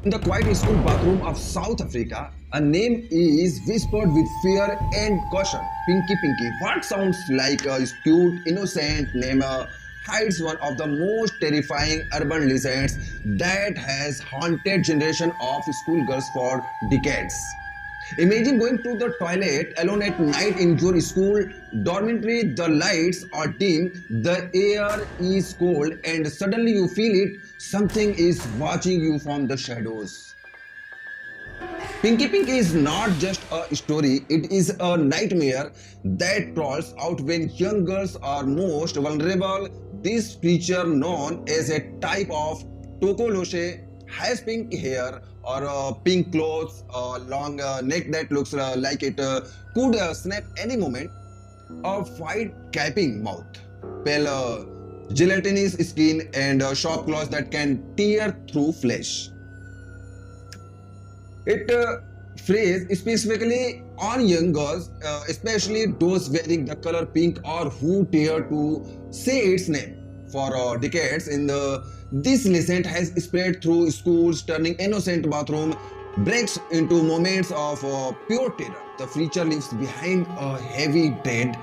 In the quiet school bathroom of South Africa, a name is whispered with fear and caution. Pinky Pinky. What sounds like a cute, innocent name hides one of the most terrifying urban legends that has haunted generation of schoolgirls for decades. Imagine going to the toilet alone at night in your school dormitory. The lights are dim, the air is cold, and suddenly you feel it. Something is watching you from the shadows. Pinky Pink is not just a story, it is a nightmare that crawls out when young girls are most vulnerable. This creature, known as a type of Tokoloshe, has pink hair or pink clothes, a long neck that looks like it could snap any moment, a white capping mouth, pale gelatinous skin, and sharp claws that can tear through flesh. It phrase specifically on young girls, especially those wearing the color pink or who dare to say its name. For decades, this legend has spread through schools, turning innocent bathroom breaks into moments of pure terror. The creature leaves behind a heavy dread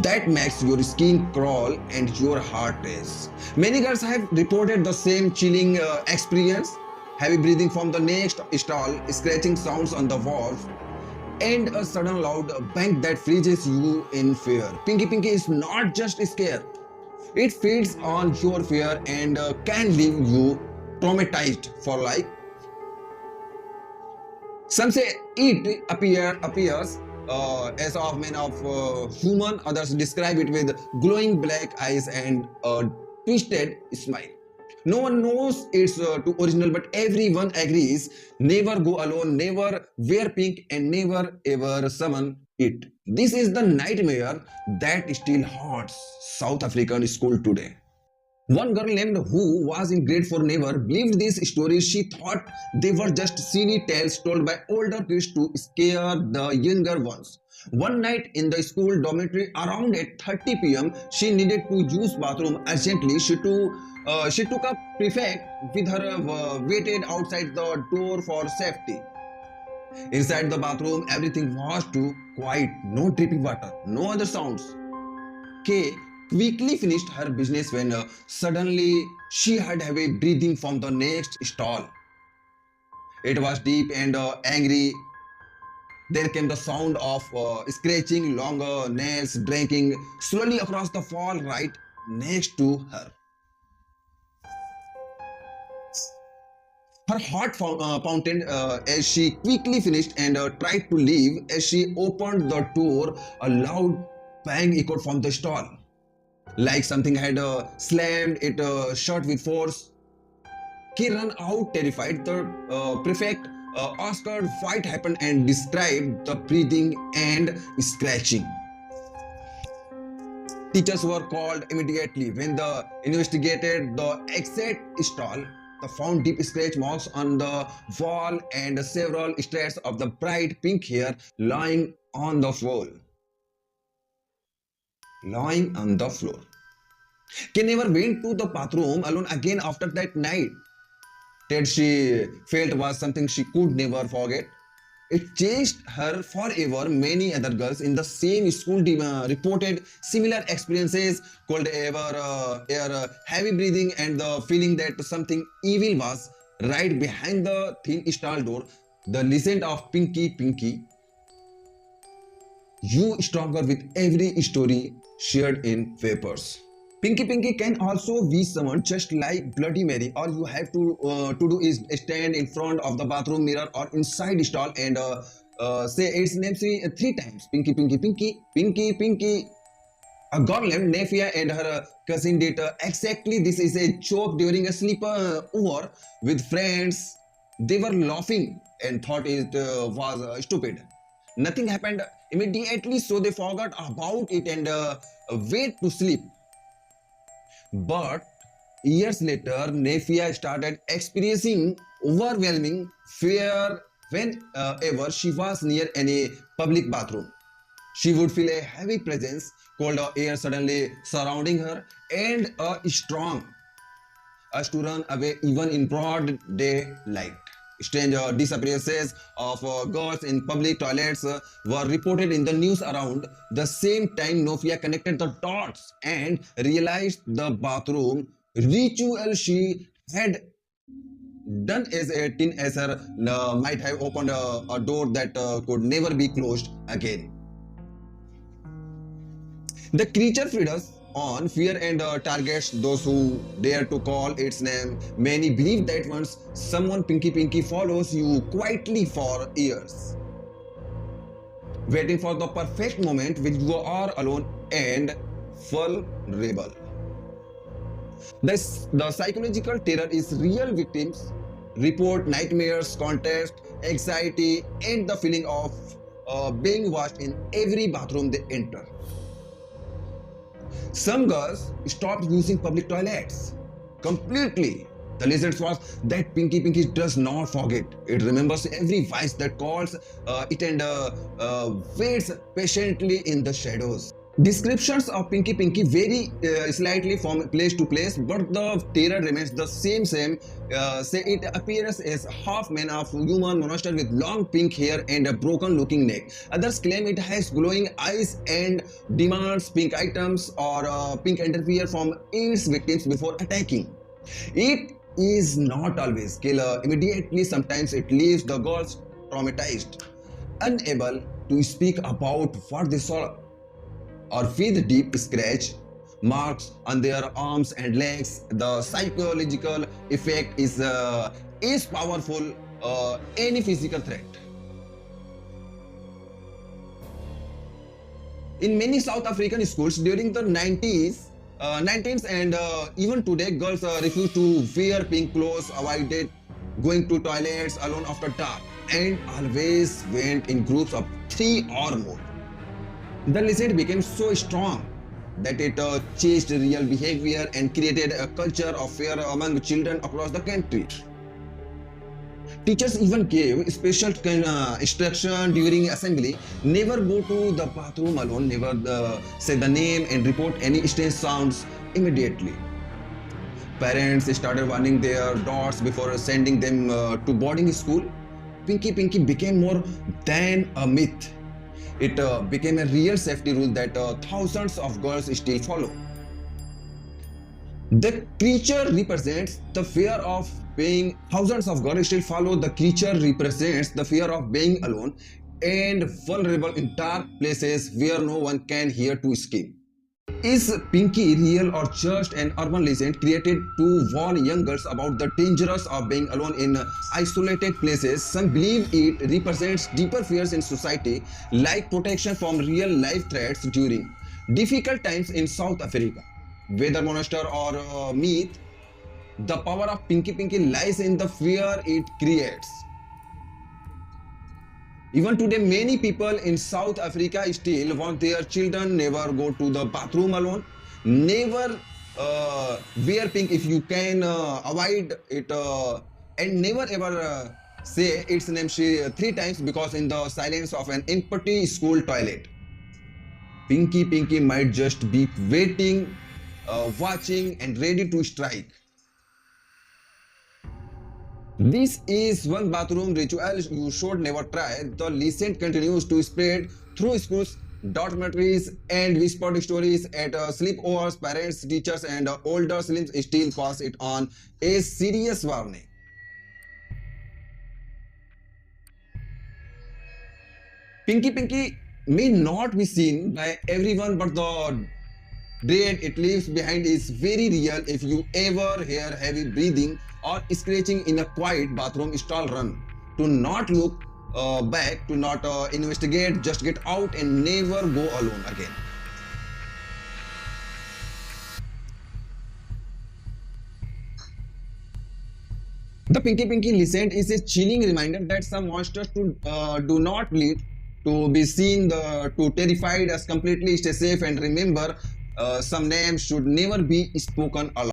that makes your skin crawl and your heart race. Many girls have reported the same chilling experience, heavy breathing from the next stall, scratching sounds on the walls, and a sudden loud bang that freezes you in fear. Pinky Pinky is not just scare, it feeds on your fear and can leave you traumatized for life. Some say it appears as of man of human. Others describe it with glowing black eyes and a twisted smile. No one knows its to original, but everyone agrees. Never go alone, never wear pink, and never ever summon it. This is the nightmare that still haunts South African school today. One girl named who was in grade 4 never believed these stories. She thought they were just silly tales told by older kids to scare the younger ones. One night in the school dormitory around 8:30 p.m., she needed to use bathroom urgently. She took a prefect with her, waited outside the door for safety. Inside the bathroom, everything was too quiet. No dripping water, no other sounds. Kay quickly finished her business when suddenly she heard heavy breathing from the next stall. It was deep and angry. There came the sound of scratching, longer nails dragging slowly across the wall right next to her. Her heart pounded as she quickly finished and tried to leave. As she opened the door, a loud bang echoed from the stall, like something had slammed it shut with force. He ran out terrified. The prefect asked her what happened and described the breathing and scratching. Teachers were called immediately. When they investigated the exact stall, they found deep scratch marks on the wall and several strands of the bright pink hair lying on the floor. Kay never went to the bathroom alone again after that night. That she felt was something she could never forget. It changed her forever. Many other girls in the same school reported similar experiences, cold air, heavy breathing, and the feeling that something evil was right behind the thin stall door. The legend of Pinky Pinky grew stronger with every story shared in papers. Pinky Pinky can also be summoned just like Bloody Mary. All you have to do is stand in front of the bathroom mirror or inside stall and say its name three times. Pinky Pinky Pinky Pinky Pinky. A girl named Nefia and her cousin did exactly this. Is a joke during a sleepover with friends. They were laughing and thought it was stupid. Nothing happened immediately, so they forgot about it and went to sleep. But years later, Nefia started experiencing overwhelming fear whenever she was near any public bathroom. She would feel a heavy presence, cold air suddenly surrounding her, and a strong urge to run away even in broad daylight. Strange disappearances of girls in public toilets were reported in the news around the same time. Nofia connected the dots and realized the bathroom ritual she had done as a teenager might have opened a door that could never be closed again. The creature feeds us on fear and targets those who dare to call its name. Many believe that once someone Pinky Pinky follows you quietly for years, waiting for the perfect moment when you are alone and vulnerable. The psychological terror is real. Victims report nightmares, context, anxiety, and the feeling of being watched in every bathroom they enter. Some girls stopped using public toilets completely. The legend was that Pinky Pinky does not forget. It remembers every vice that calls it and waits patiently in the shadows. Descriptions of Pinky Pinky vary slightly from place to place, but the terror remains the same. Say it appears as half man, half human monster with long pink hair and a broken-looking neck. Others claim it has glowing eyes and demands pink items or pink interfere from its victims before attacking. It is not always killer immediately. Sometimes it leaves the girls traumatized, unable to speak about what they saw or feel deep scratch marks on their arms and legs. The psychological effect is powerful any physical threat. In many South African schools during the 19s and even today, girls refuse to wear pink clothes, avoided going to toilets alone after dark, and always went in groups of 3 or more. The legend became so strong that it changed real behavior and created a culture of fear among children across the country. Teachers even gave special instruction during assembly: never go to the bathroom alone, never say the name, and report any strange sounds immediately. Parents started warning their daughters before sending them to boarding school. Pinky Pinky became more than a myth. It became a real safety rule that thousands of girls still follow. The creature represents the fear of being thousands of girls still follow. The creature represents the fear of being alone and vulnerable in dark places where no one can hear to escape. Is Pinky real or just an urban legend created to warn young girls about the dangers of being alone in isolated places? Some believe it represents deeper fears in society, like protection from real life threats during difficult times in South Africa. Whether monster or myth, the power of Pinky Pinky lies in the fear it creates. Even today, many people in South Africa still want their children never go to the bathroom alone, never wear pink if you can avoid it, and never ever say its name 3 times because in the silence of an empty school toilet. Pinky Pinky might just be waiting, watching, and ready to strike. This is one bathroom ritual you should never try. The legend continues to spread through schools, dormitories, and whispered stories at sleepovers. Parents, teachers, and older siblings still pass it on a serious warning. Pinky Pinky may not be seen by everyone, but the dread it leaves behind is very real. If you ever hear heavy breathing or scratching in a quiet bathroom stall, run. Do not look back, do not investigate, just get out and never go alone again. The Pinky Pinky legend is a chilling reminder that some monsters do not need to be seen to terrified us completely. Stay safe and remember, some names should never be spoken aloud.